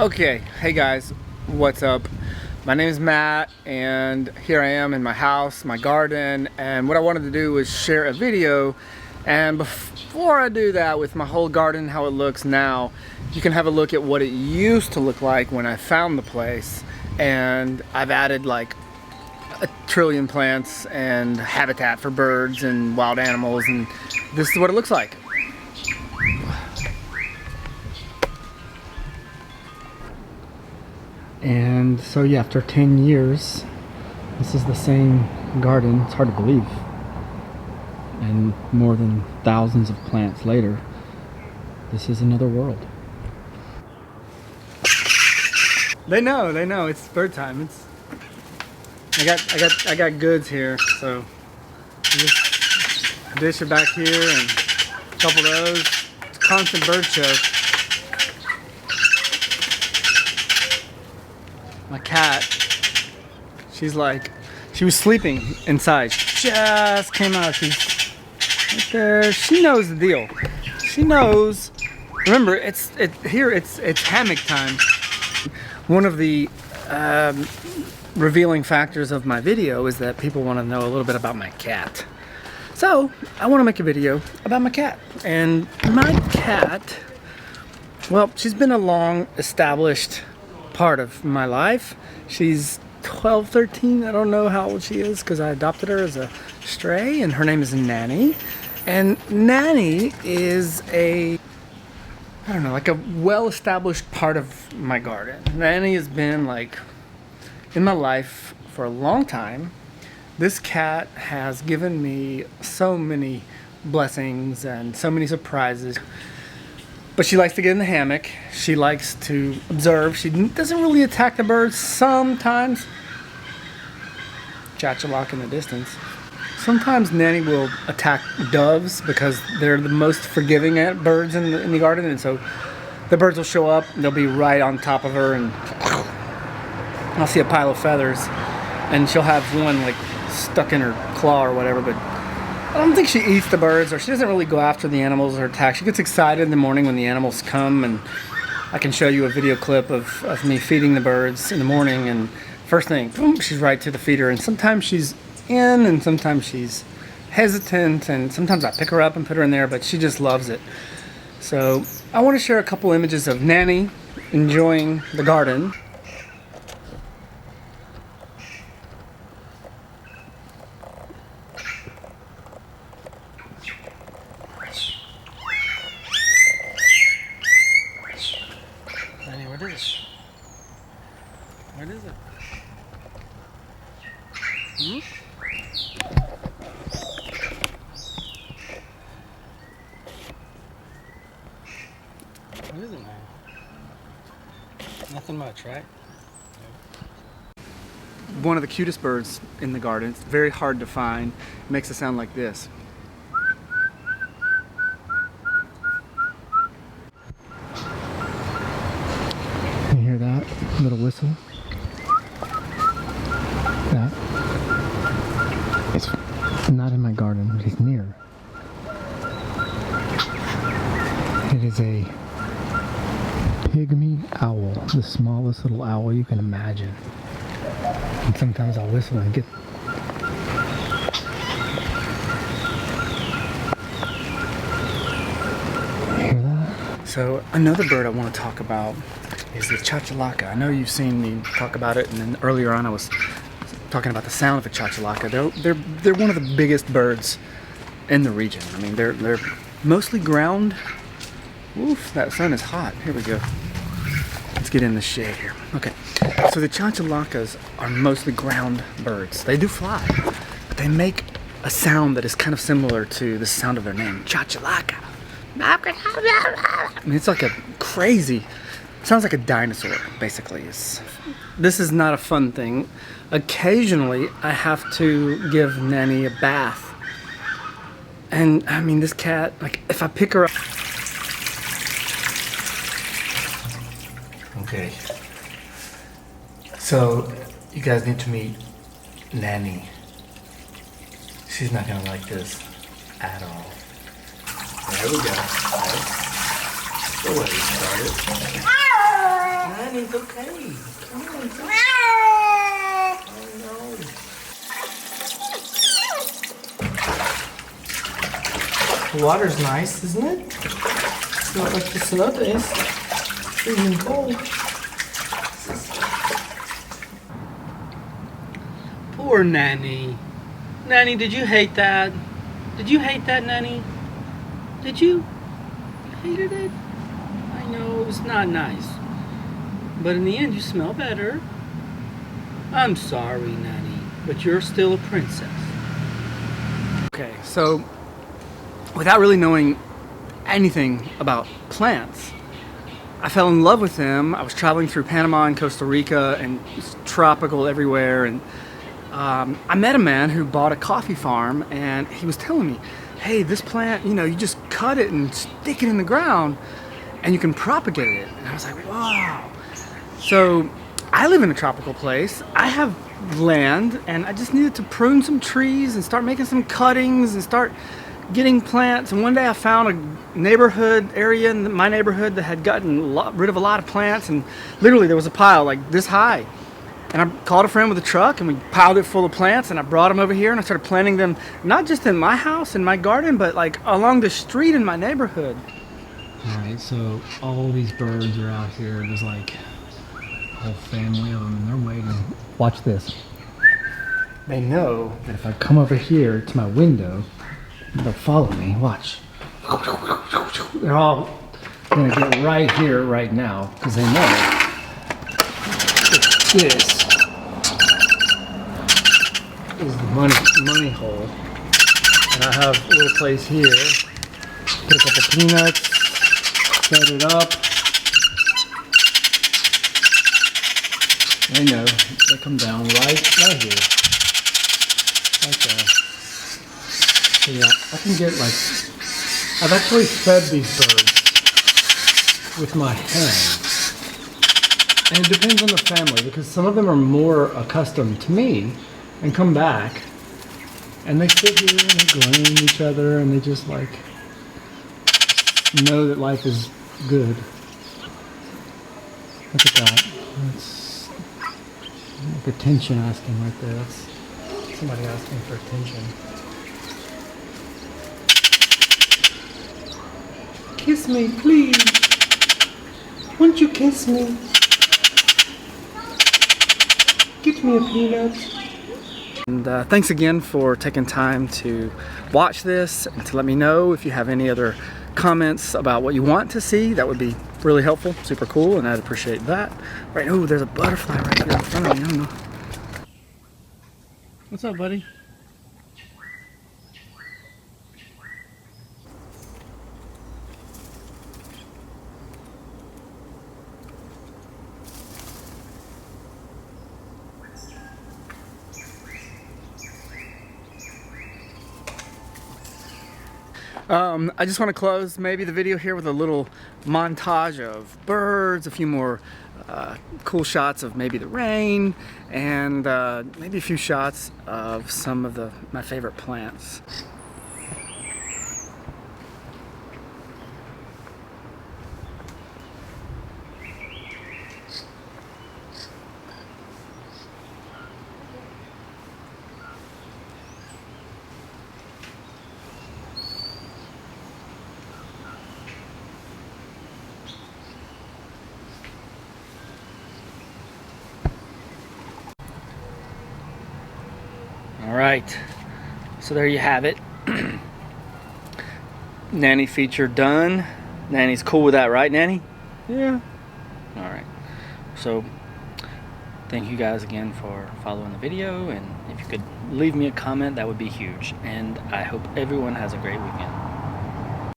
Okay, hey guys, what's up? My name is Matt, and here I am in my house, my garden, and what I wanted to do was share a video. And before I do that, with my whole garden, how it looks now, you can have a look at what it used to look like when I found the place. And I've added like a trillion plants and habitat for birds and wild animals, and this is what it looks like. And so yeah, after 10 years, this is the same garden. It's hard to believe. And more than thousands of plants later, this is another world. They know, it's bird time. I got goods here, so just a dish are back here and a couple of those. It's a constant bird show. My cat, she was sleeping inside. She just came out. She's right there. She knows the deal. She knows. Remember, it's hammock time. One of the revealing factors of my video is that people want to know a little bit about my cat. So I want to make a video about my cat. And my cat, well, she's been a long established part of my life. She's 12, 13. I don't know how old she is because I adopted her as a stray, and her name is Nanny. And Nanny is like a well-established part of my garden. Nanny has been like in my life for a long time. This cat has given me so many blessings and so many surprises. But she likes to get in the hammock. She likes to observe. She doesn't really attack the birds sometimes. Chachalaca in the distance. Sometimes Nanny will attack doves because they're the most forgiving at birds in the garden. And so the birds will show up and they'll be right on top of her, and I'll see a pile of feathers and she'll have one like stuck in her claw or whatever, but I don't think she eats the birds, or she doesn't really go after the animals or attack. She gets excited in the morning when the animals come, and I can show you a video clip of me feeding the birds in the morning, and first thing, boom, she's right to the feeder. And sometimes she's in and sometimes she's hesitant, and sometimes I pick her up and put her in there, but she just loves it. So I want to share a couple images of Nanny enjoying the garden. Nanny, what is it? What is it? Hmm? What is it now? Nothing much, right? One of the cutest birds in the garden. It's very hard to find. It makes a sound like this. You hear that little whistle? That. It's not in my garden, but it's near. It is a Pygmy owl, the smallest little owl you can imagine. And sometimes I'll whistle and get... You hear that? So another bird I want to talk about is the Chachalaca. I know you've seen me talk about it, and then earlier on I was talking about the sound of a Chachalaca. They're one of the biggest birds in the region. I mean, they're mostly ground. Oof, that sun is hot. Here we go. Let's get in the shade here. Okay, so the Chachalacas are mostly ground birds. They do fly, but they make a sound that is kind of similar to the sound of their name, Chachalaca. I mean, it's like a crazy, sounds like a dinosaur, basically. This is not a fun thing. Occasionally, I have to give Nanny a bath. And, I mean, this cat, like, if I pick her up... Okay, so you guys need to meet Nanny. She's not gonna like this at all. There we go. Right. Go ahead, start it. Nanny. Everything's okay. Come on. Oh no. The water's nice, isn't it? It's not like the cenote is. Freezing cold. Poor Nanny. Nanny, did you hate that? Did you hate that, Nanny? Did you? You hated it? I know, it was not nice. But in the end, you smell better. I'm sorry, Nanny, but you're still a princess. Okay, so without really knowing anything about plants, I fell in love with them. I was traveling through Panama and Costa Rica, and it's tropical everywhere. And I met a man who bought a coffee farm, and he was telling me, hey, this plant, you know, you just cut it and stick it in the ground, and you can propagate it. And I was like, wow. So I live in a tropical place. I have land, and I just needed to prune some trees and start making some cuttings and start getting plants. And one day I found a neighborhood area in my neighborhood that had gotten rid of a lot of plants, and literally there was a pile like this high. And I called a friend with a truck, and we piled it full of plants, and I brought them over here, and I started planting them not just in my house, in my garden, but like along the street in my neighborhood. Alright, so all these birds are out here. There's like a whole family of them, and they're waiting. Watch this. They know that if I come over here to my window, they'll follow me. Watch. They're all gonna get right here, right now, because they know that this is the money hole. And I have a little place here. Put a couple peanuts, set it up. They know, they come down right here. Like that. So yeah, I can get like, I've actually fed these birds with my hands. And it depends on the family, because some of them are more accustomed to me and come back. And they sit here and they glean each other, and they just like know that life is good. Look at that. That's like attention asking right there. That's somebody asking for attention. Kiss me, please. Won't you kiss me? Get me a peanut. And thanks again for taking time to watch this and to let me know if you have any other comments about what you want to see. That would be really helpful, super cool, and I'd appreciate that. Right, oh, there's a butterfly right here in front of me. I don't know. What's up, buddy? I just want to close maybe the video here with a little montage of birds, a few more cool shots of maybe the rain, and maybe a few shots of some of my favorite plants. All right, so there you have it. Nanny feature done. Nanny's cool with that, right, Nanny? Yeah. All right. So thank you guys again for following the video, and if you could leave me a comment, that would be huge. And I hope everyone has a great weekend.